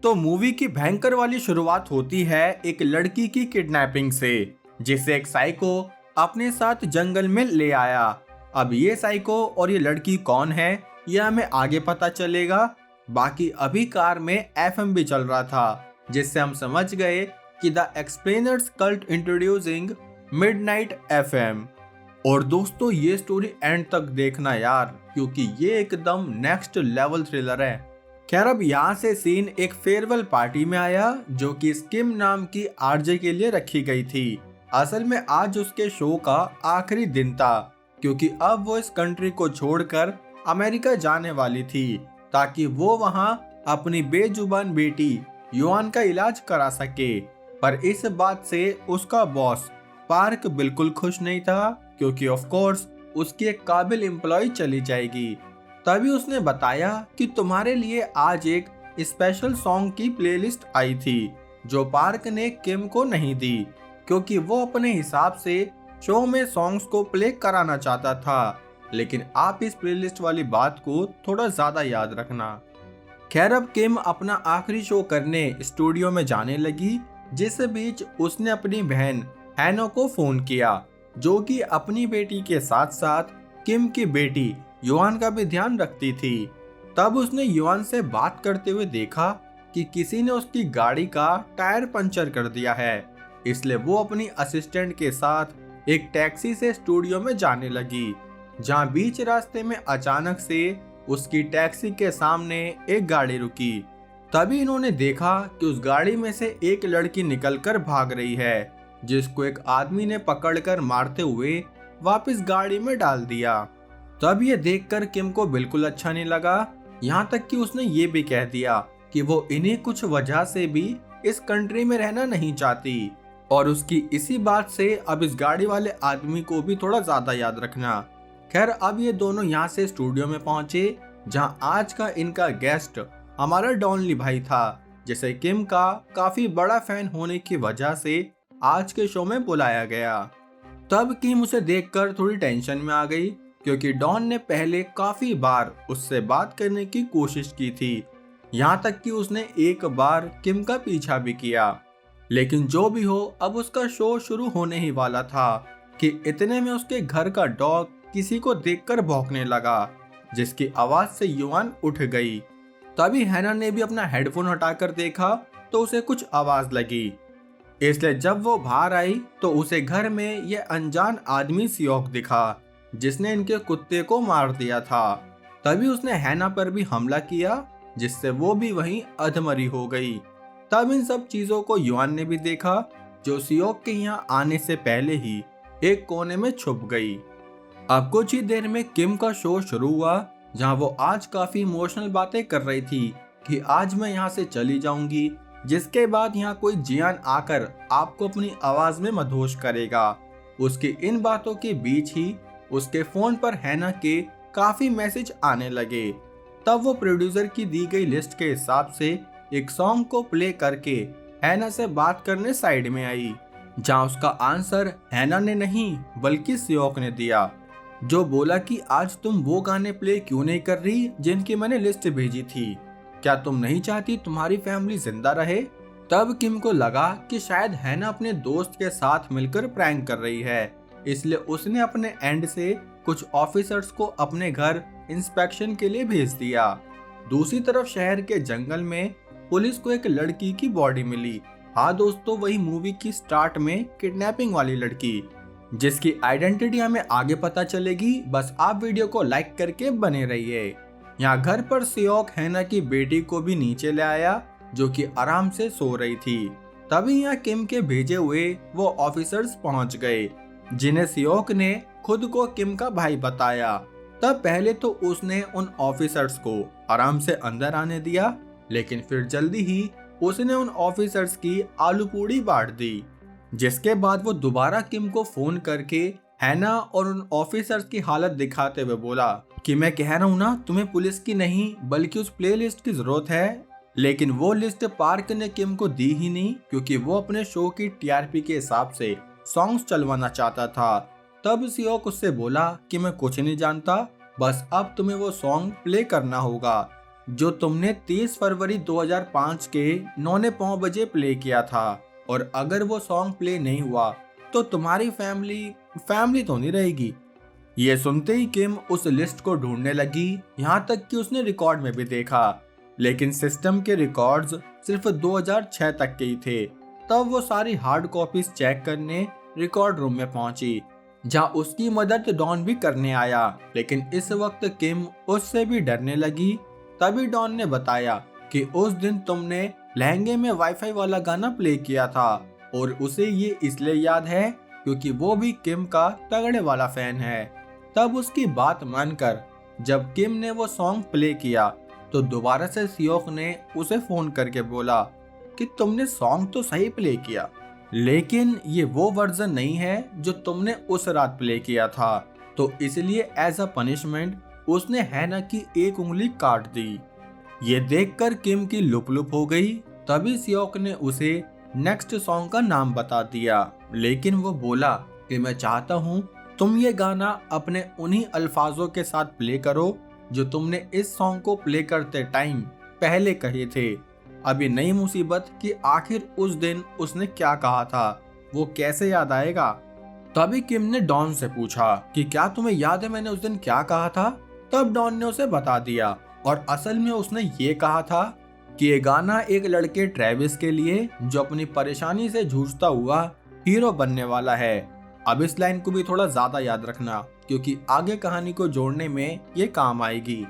तो मूवी की भयंकर वाली शुरुआत होती है एक लड़की की किडनैपिंग से, जिसे एक साइको अपने साथ जंगल में ले आया। अब ये साइको और ये लड़की कौन है, ये हमें आगे पता चलेगा। बाकी अभी कार में एफएम भी चल रहा था, जिससे हम समझ गए कि the explainers cult introducing midnight FM. और दोस्तों, ये स्टोरी एंड तक देखना यार, क्योंकि ये एकदम नेक्स्ट लेवल थ्रिलर है। खैर, अब यहाँ से सीन एक फेयरवेल पार्टी में आया, जो कि स्किम नाम की आरजे के लिए रखी गई थी। असल में आज उसके शो का आखिरी दिन था, क्योंकि अब वो इस कंट्री को छोड़कर अमेरिका जाने वाली थी, ताकि वो वहाँ अपनी बेजुबान बेटी युआन का इलाज करा सके। पर इस बात से उसका बॉस पार्क बिल्कुल खुश नहीं था, क्योंकि ऑफ कोर्स उसकी एक काबिल एम्प्लॉय चली जाएगी। तभी उसने बताया कि तुम्हारे लिए आज एक स्पेशल सॉन्ग की प्लेलिस्ट आई थी, जो पार्क ने किम को नहीं दी, क्योंकि वो अपने हिसाब से शो में सॉन्ग्स को प्ले कराना चाहता था। लेकिन आप इस प्लेलिस्ट वाली बात को थोड़ा ज्यादा याद रखना। खैर, अब किम अपना आखिरी शो करने स्टूडियो में जाने लगी, जिस बीच उसने अपनी बहन हैनो को फोन किया, जो कि अपनी बेटी के साथ साथ किम की बेटी युआन का भी ध्यान रखती थी। तब उसने युआन से बात करते हुए देखा कि किसी ने उसकी गाड़ी का टायर पंचर कर दिया है, इसलिए वो अपनी असिस्टेंट के साथ एक टैक्सी से स्टूडियो में जाने लगी, जहां बीच रास्ते में अचानक से उसकी टैक्सी के सामने एक गाड़ी रुकी। तभी इन्होंने देखा कि उस गाड़ी में से एक लड़की निकलकर भाग रही है, जिसको एक आदमी ने पकड़कर मारते हुए वापस गाड़ी में डाल दिया। तब ये देखकर किम को बिल्कुल अच्छा नहीं लगा, यहाँ तक कि उसने ये भी कह दिया कि वो इन्हीं कुछ वजह से भी इस कंट्री में रहना नहीं चाहती। और उसकी इसी बात से अब इस गाड़ी वाले आदमी को भी थोड़ा ज्यादा याद रखना। खैर, अब ये दोनों यहाँ से स्टूडियो में पहुंचे, जहाँ आज का इनका गेस्ट हमारा डॉनली भाई था, जिसे किम का काफी बड़ा फैन होने की वजह से आज के शो में बुलाया गया। तब किम उसे देखकर थोड़ी टेंशन में आ गई, क्योंकि डॉन ने पहले काफी बार उससे बात करने की कोशिश की थी, यहाँ तक कि उसने एक बार किम का पीछा भी किया। लेकिन जो भी हो, अब उसका शो शुरू होने ही वाला था कि इतने में उसके घर का डॉग किसी को देखकर भौंकने लगा, जिसकी आवाज से युआन उठ गई। तभी हैना ने भी अपना हेडफोन हटाकर देखा तो उसे कुछ आवाज लगी, इसलिए जब वो बाहर आई तो उसे घर में ये अनजान आदमी सियोक दिखा, जिसने इनके कुत्ते को मार दिया था। तभी उसने हैना पर भी हमला किया, जिससे वो भी वहीं अधमरी हो गई। तब इन सब चीजों को युआन ने भी देखा, जो सियोक के यहाँ आने से पहले ही एक कोने में छुप गई। अब कुछ ही देर में किम का शो शुरू हुआ, जहाँ वो आज काफी इमोशनल बातें कर रही थी कि आज मैं यहाँ से चली जाऊंगी, जिसके बाद यहाँ कोई जियान आकर आपको अपनी आवाज में मदहोश करेगा। उसकी इन बातों के बीच ही उसके फोन पर हैना के काफी मैसेज आने लगे। तब वो प्रोड्यूसर की दी गई लिस्ट के हिसाब से एक सॉन्ग को प्ले करके हैना से बात करने साइड में आई, जहाँ उसका आंसर हैना ने नहीं बल्कि सियोक ने दिया, जो बोला कि आज तुम वो गाने प्ले क्यों नहीं कर रही जिनकी मैंने लिस्ट भेजी थी। क्या तुम नहीं चाहती तुम्हारी फैमिली जिंदा रहे? तब किम को लगा कि शायद हैना अपने दोस्त के साथ मिलकर प्रैंक कर रही है, इसलिए उसने अपने एंड से कुछ ऑफिसर्स को अपने घर इंस्पेक्शन के लिए भेज दिया। दूसरी तरफ शहर के जंगल में पुलिस को एक लड़की की बॉडी मिली। हाँ दोस्तों, वही मूवी की स्टार्ट में किडनैपिंग वाली लड़की, जिसकी आइडेंटिटी हमें आगे पता चलेगी। बस आप वीडियो को लाइक करके बने रहिए। यहाँ घर पर सियोक हैना की बेटी को भी नीचे ले आया, जो कि आराम से सो रही थी। तभी यहाँ किम के भेजे हुए वो ऑफिसर्स पहुंच गए, जिन्हें सियोक ने खुद को किम का भाई बताया। तब पहले तो उसने उन ऑफिसर्स को आराम से अंदर आने दिया, लेकिन फिर जल्दी ही उसने उन ऑफिसर्स की आलू पूड़ी बांट दी। जिसके बाद वो दोबारा किम को फोन करके हैना और उन ऑफिसर्स की हालत दिखाते हुए बोला कि मैं कह रहा हूँ ना, तुम्हें पुलिस की नहीं बल्कि उस प्लेलिस्ट की जरूरत है। लेकिन वो लिस्ट पार्क ने किम को दी ही नहीं, क्योंकि वो अपने शो की टीआरपी के हिसाब से सॉन्ग्स चलवाना चाहता था। तब सियोक उससे बोला कि मैं कुछ नहीं जानता, बस अब तुम्हें वो सॉन्ग प्ले करना होगा। जो तुमने 30 फरवरी 2005 के 9:05 प्ले किया था, और अगर वो सॉन्ग प्ले नहीं हुआ तो तुम्हारी फैमिली तो नहीं रहेगी। ये सुनते ही किम उस लिस्ट को ढूंढने लगी, यहाँ तक कि उसने रिकॉर्ड में भी देखा, लेकिन सिस्टम के रिकॉर्ड्स सिर्फ 2006 तक के ही थे। तब वो सारी हार्ड कॉपीज चेक करने रिकॉर्ड रूम में पहुंची, जहां उसकी मदद डॉन भी करने आया, लेकिन इस वक्त किम उससे भी डरने लगी। तभी डॉन ने बताया कि उस दिन तुमने लहंगे में वाईफाई वाला गाना प्ले किया था, और उसे ये इसलिए याद है क्योंकि वो भी किम का तगड़े वाला फैन है। तब उसकी बात मानकर जब किम ने वो सॉन्ग प्ले किया तो दोबारा से सियोक ने उसे फोन करके बोला कि तुमने सॉन्ग तो सही प्ले किया, लेकिन ये वो वर्जन नहीं है जो तुमने उस रात प्ले किया था। तो इसलिए एज अ पनिशमेंट उसने हैना की एक उंगली काट दी। ये देखकर किम की लुप हो गई। तभी सियोक ने उसे नेक्स्ट सॉन्ग का नाम बता दिया, लेकिन वो बोला कि मैं चाहता हूँ तुम ये गाना अपने उन्हीं अल्फाजों के साथ प्ले करो जो तुमने इस सॉन्ग को प्ले करते टाइम पहले कहे थे। अभी नई मुसीबत कि आखिर उस दिन उसने क्या कहा था, वो कैसे याद आएगा। तभी किम ने डॉन से पूछा कि क्या तुम्हें याद है मैंने उस दिन क्या कहा था। तब डॉन ने उसे बता दिया, और असल में उसने ये कहा था कि ये गाना एक लड़के ट्रेविस के लिए जो अपनी परेशानी से जूझता हुआ हीरो बनने वाला है। अब इस लाइन को भी थोड़ा ज्यादा याद रखना, क्योंकि आगे कहानी को जोड़ने में ये काम आएगी।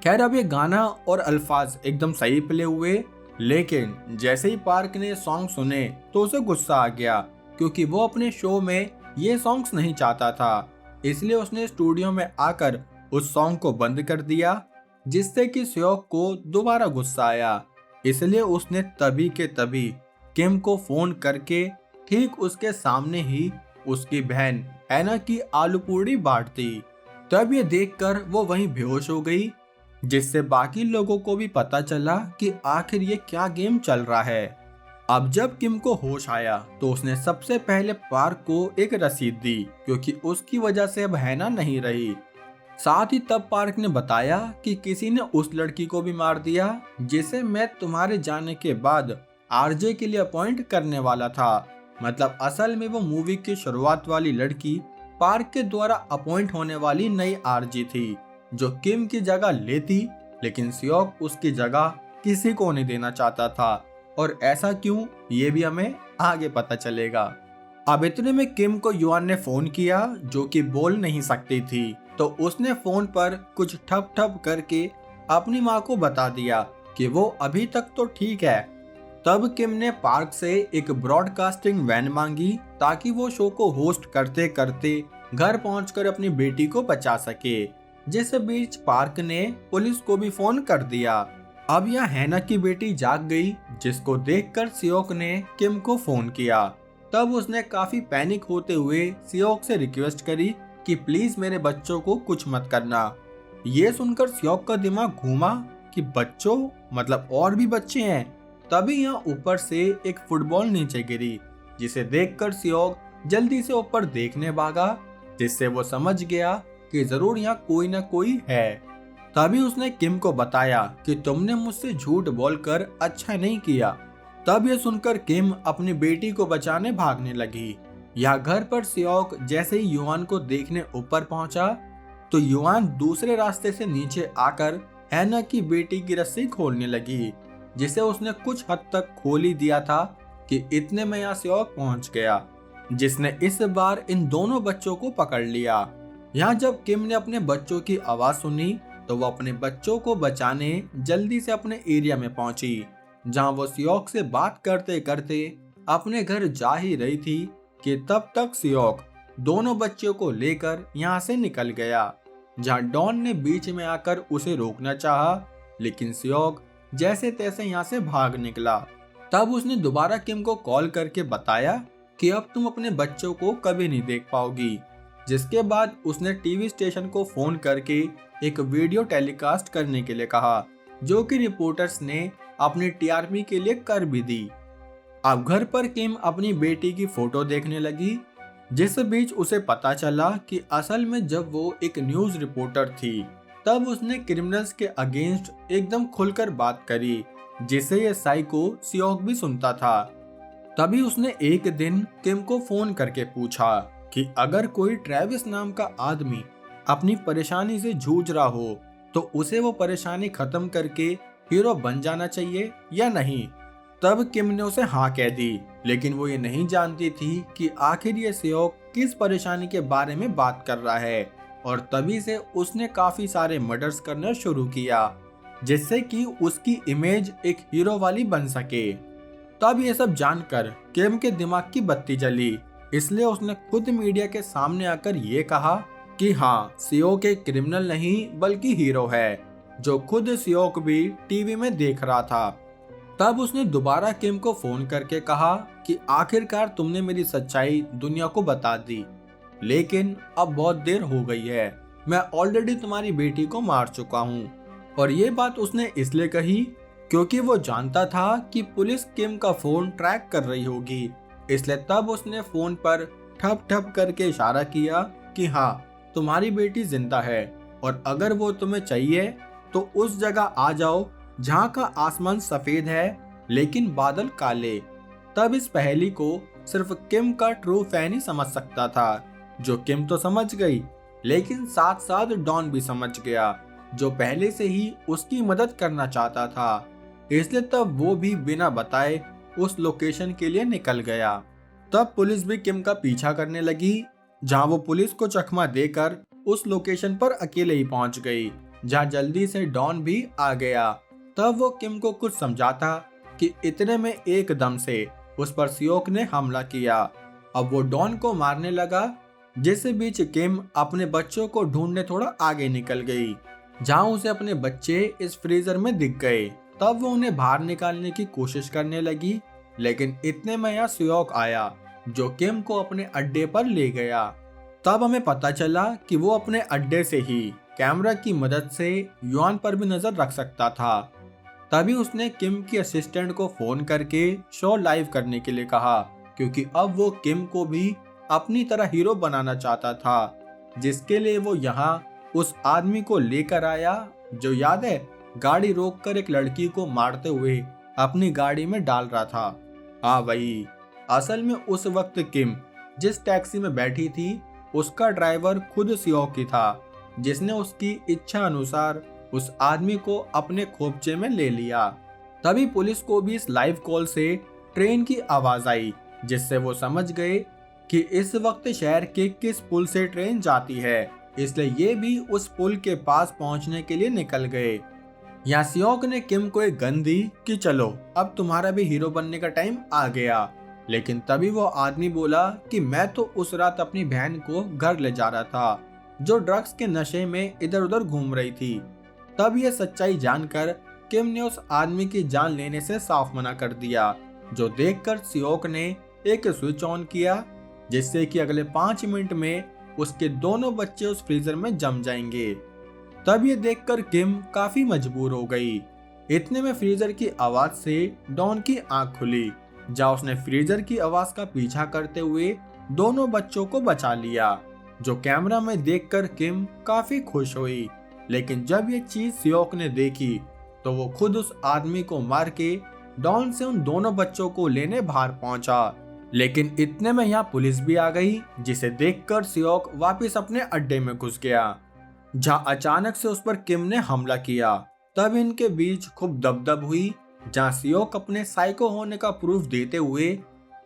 खैर, अब ये गाना और अल्फाज एकदम सही प्ले हुए, लेकिन जैसे ही पार्क ने सॉन्ग सुने तो उसे गुस्सा आ गया, क्योंकि वो अपने शो में ये सॉन्ग्स नहीं चाहता था। इसलिए उसने स्टूडियो में आकर उस सॉन्ग को बंद कर दिया, जिससे कि सियोक को दोबारा गुस्सा आया। इसलिए उसने तभी के तभी किम को फोन करके ठीक उसके सामने ही उसकी बहन हैना की आलू पूड़ी बांट दी। तब ये देखकर वो वहीं बेहोश हो गई, जिससे बाकी लोगों को भी पता चला कि आखिर ये क्या गेम चल रहा है। अब जब किम को होश आया तो उसने सबसे पहले पार्क को एक रसीद दी, क्योंकि उसकी वजह से अब हैना नहीं रही। साथ ही तब पार्क ने बताया कि किसी ने उस लड़की को भी मार दिया जिसे मैं तुम्हारे जाने के बाद आरजे के लिए अपॉइंट करने वाला था। मतलब असल में वो मूवी की शुरुआत वाली लड़की पार्क के द्वारा अपॉइंट होने वाली नई आरजे थी, जो किम की जगह लेती, लेकिन सियोक उसकी जगह किसी को नहीं देना चाहता था। और ऐसा क्यों, ये भी हमें आगे पता चलेगा। अब इतने में किम को युआन ने फोन किया, जो कि बोल नहीं सकती थी, तो उसने फोन पर कुछ ठप ठप करके अपनी माँ को बता दिया कि वो अभी तक तो ठीक है। तब किम ने पार्क से एक ब्रॉडकास्टिंग वैन मांगी ताकि वो शो को होस्ट करते करते घर पहुंचकर अपनी बेटी को बचा सके। जिस बीच पार्क ने पुलिस को भी फोन कर दिया। अब यहाँ हैना की बेटी जाग गई, जिसको देखकर सियोक ने किम को फोन किया। तब उसने काफी पैनिक होते हुए सियोक से रिक्वेस्ट करी कि प्लीज मेरे बच्चों को कुछ मत करना। ये सुनकर सियोक का दिमाग घूमा कि बच्चों, मतलब और भी बच्चे हैं। तभी यहाँ ऊपर से एक फुटबॉल नीचे गिरी, जिसे देखकर सियोक जल्दी से ऊपर देखने भागा, जिससे वो समझ गया कि जरूर यहाँ कोई ना कोई है। तभी उसने किम को बताया कि तुमने मुझसे झूठ बोलकर अच्छा नहीं किया। तब ये सुनकर किम अपनी बेटी को बचाने भागने लगी। यहाँ घर पर सियोक जैसे ही युआन को देखने ऊपर पहुंचा तो युआन दूसरे रास्ते से नीचे आकर हैना की बेटी की रस्सी खोलने लगी, जिसे उसने कुछ हद तक खोल ही दिया था कि इतने में यहाँ सियोक पहुंच गया, जिसने इस बार इन दोनों बच्चों को पकड़ लिया। यहाँ जब किम ने अपने बच्चों की आवाज सुनी तो वो अपने बच्चों को बचाने जल्दी से अपने एरिया में पहुंची, जहां वो सियोक से बात करते करते अपने घर जा ही रही थी कि तब तक सियोक दोनों बच्चों को लेकर यहाँ से निकल गया। जहां डॉन ने बीच में आकर उसे रोकना चाहा, लेकिन सियोक जैसे तैसे यहाँ से भाग निकला। तब उसने दोबारा किम को कॉल करके बताया कि अब तुम अपने बच्चों को कभी नहीं देख पाओगी। जिसके बाद उसने टीवी स्टेशन को फोन करके एक वीडियो टेलीकास्ट करने के लिए कहा, जो कि रिपोर्टर्स ने अपनी टीआरपी के लिए कर भी दी। अब घर पर किम अपनी बेटी की फोटो देखने लगी, जिस बीच उसे पता चला कि असल में जब वो एक न्यूज रिपोर्टर थी तब उसने क्रिमिनल्स के अगेंस्ट एकदम खुलकर बात करी, जिसे ये साइको सियोक भी सुनता था। तभी उसने एक दिन किम को फोन करके पूछा कि अगर कोई ट्रेविस नाम का आदमी अपनी परेशानी से जूझ रहा हो तो उसे वो परेशानी खत्म करके हीरो बन जाना चाहिए या नहीं। तब किम ने उसे हाँ कह दी, लेकिन वो ये नहीं जानती थी कि आखिर ये सियोक किस परेशानी के बारे में बात कर रहा है। और तभी से उसने काफी सारे मर्डर्स करना शुरू किया, जिससे कि उसकी इमेज एक हीरो वाली बन सके। तब ये सब जानकर किम के दिमाग की बत्ती जली, इसलिए उसने खुद मीडिया के सामने आकर ये कहा कि हाँ, सियोक एक क्रिमिनल नहीं बल्कि हीरो है, जो खुद सियोक भी टीवी में देख रहा था। तब उसने दोबारा किम को फोन करके कहा कि आखिरकार तुमने मेरी सच्चाई दुनिया को बता दी, लेकिन अब बहुत देर हो गई है, मैं ऑलरेडी तुम्हारी बेटी को मार चुका हूँ। और ये बात उसने इसलिए कही क्योंकि वो जानता था कि पुलिस किम का फोन ट्रैक कर रही होगी, इसलिए तब उसने फोन पर ठप ठप करके इशारा किया कि हाँ, तुम्हारी बेटी जिंदा है और अगर वो तुम्हें चाहिए तो उस जगह आ जाओ जहाँ का आसमान सफेद है लेकिन बादल काले। तब इस पहेली को सिर्फ किम का ट्रू फैन ही समझ सकता था, जो किम तो समझ गई, लेकिन साथ साथ डॉन भी समझ गया, जो पहले से ही उसकी मदद करना चाहता था। इसलिए तब वो भी बिना बताए उस लोकेशन के लिए निकल गया। तब पुलिस भी किम का पीछा करने लगी, जहां वो पुलिस को चकमा देकर उस लोकेशन पर अकेले ही पहुंच गई, जहां जल्दी से डॉन भी आ गया। तब वो किम को कुछ समझाता कि इतने में एकदम से उस पर सियोक ने हमला किया। अब वो डॉन को मारने लगा, जिस बीच किम अपने बच्चों को ढूंढने थोड़ा आगे निकल गई, जहां उसे अपने बच्चे इस फ्रीजर में दिख गए। तब वो उन्हें बाहर निकालने की कोशिश करने लगी, लेकिन इतने में यहाँ सियोक आया, जो किम को अपने अड्डे पर ले गया। तब हमें पता चला कि वो अपने अड्डे से ही कैमरा की मदद से युआन पर भी नजर रख सकता था। तभी उसने किम की असिस्टेंट को फोन करके शो लाइव करने के लिए कहा, क्योंकि अब वो किम को भी अपनी तरह हीरो बनाना चाहता था, जिसके लिए वो यहाँ उस आदमी को लेकर आया, जो याद है गाड़ी रोककर एक लड़की को मारते हुए अपनी गाड़ी में डाल रहा था। हाँ वही। असल में उस वक्त किम जिस टैक्सी में बैठी थी उसका ड्राइवर खुद सियोक ही था, जिसने उसकी इच्छा अनुसार उस आदमी को अपने खोपचे में ले लिया। तभी पुलिस को भी इस लाइव कॉल से ट्रेन की आवाज आई, जिससे वो समझ गए कि इस वक्त शहर के किस पुल से ट्रेन जाती है, इसलिए ये भी उस पुल के पास पहुंचने के लिए निकल गए। यहाँ सियोक ने किम को एक गन दी कि चलो अब तुम्हारा भी हीरो बनने का टाइम आ गया, लेकिन तभी वो आदमी बोला कि मैं तो उस रात अपनी बहन को घर ले जा रहा था, जो ड्रग्स के नशे में इधर उधर घूम रही थी। तब ये सच्चाई जानकर किम ने उस आदमी की जान लेने से साफ मना कर दिया, जो देखकर सियोक ने एक स्विच ऑन किया, जिससे कि अगले 5 मिनट में उसके दोनों बच्चे उस फ्रीजर में जम जाएंगे। तब ये देखकर किम काफी मजबूर हो गई। इतने में फ्रीजर की आवाज से डॉन की आंख खुली, जहां उसने फ्रीजर की आवाज का पीछा करते हुए दोनों बच्चों को बचा लिया, जो कैमरा में देखकर किम काफी खुश हुई। लेकिन जब ये चीज सियोक ने देखी तो वो खुद उस आदमी को मार के डॉन से उन दोनों बच्चों को लेने बाहर पहुंचा। लेकिन इतने में यहाँ पुलिस भी आ गई, जिसे देखकर सियोक वापस अपने अड्डे में घुस गया, जहाँ अचानक से उस पर किम ने हमला किया। तब इनके बीच खूब दबदब हुई, जहाँ सियोक अपने साइको होने का प्रूफ देते हुए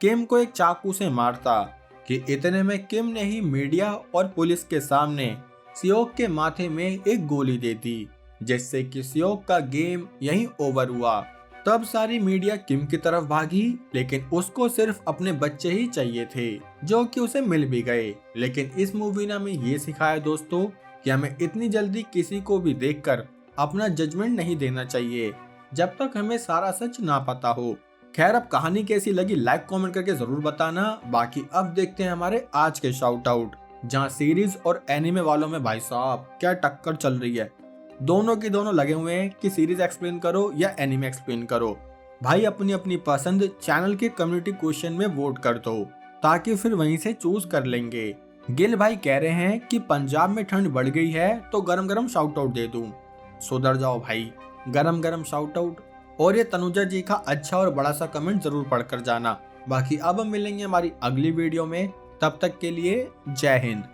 किम को एक चाकू से मारता कि इतने में किम ने ही मीडिया और पुलिस के सामने सियोक के माथे में एक गोली दे दी, जिससे कि सियोक का गेम यहीं ओवर हुआ। तब सारी मीडिया किम की तरफ भागी, लेकिन उसको सिर्फ अपने बच्चे ही चाहिए थे, जो कि उसे मिल भी गए। लेकिन इस मूवी ने हमें ये सिखाया दोस्तों कि हमें इतनी जल्दी किसी को भी देखकर अपना जजमेंट नहीं देना चाहिए, जब तक हमें सारा सच ना पता हो। खैर, अब कहानी कैसी लगी लाइक कमेंट करके जरूर बताना। बाकी अब देखते हैं हमारे आज के शाउट आउट, जहाँ सीरीज और एनिमे वालों में भाई साहब क्या टक्कर चल रही है। दोनों की दोनों लगे हुए हैं कि सीरीज एक्सप्लेन करो या एनिमे एक्सप्लेन करो। भाई अपनी अपनी पसंद चैनल के कम्युनिटी क्वेश्चन में वोट कर दो, ताकि फिर वहीं से चूज कर लेंगे। गिल भाई कह रहे हैं कि पंजाब में ठंड बढ़ गई है तो गरम गरम शाउट आउट दे दूं। सुधर जाओ भाई, गरम गरम शाउट आउट। और ये तनुजा जी का अच्छा और बड़ा सा कमेंट जरूर पढ़कर जाना। बाकी अब हम मिलेंगे हमारी अगली वीडियो में, तब तक के लिए जय हिंद।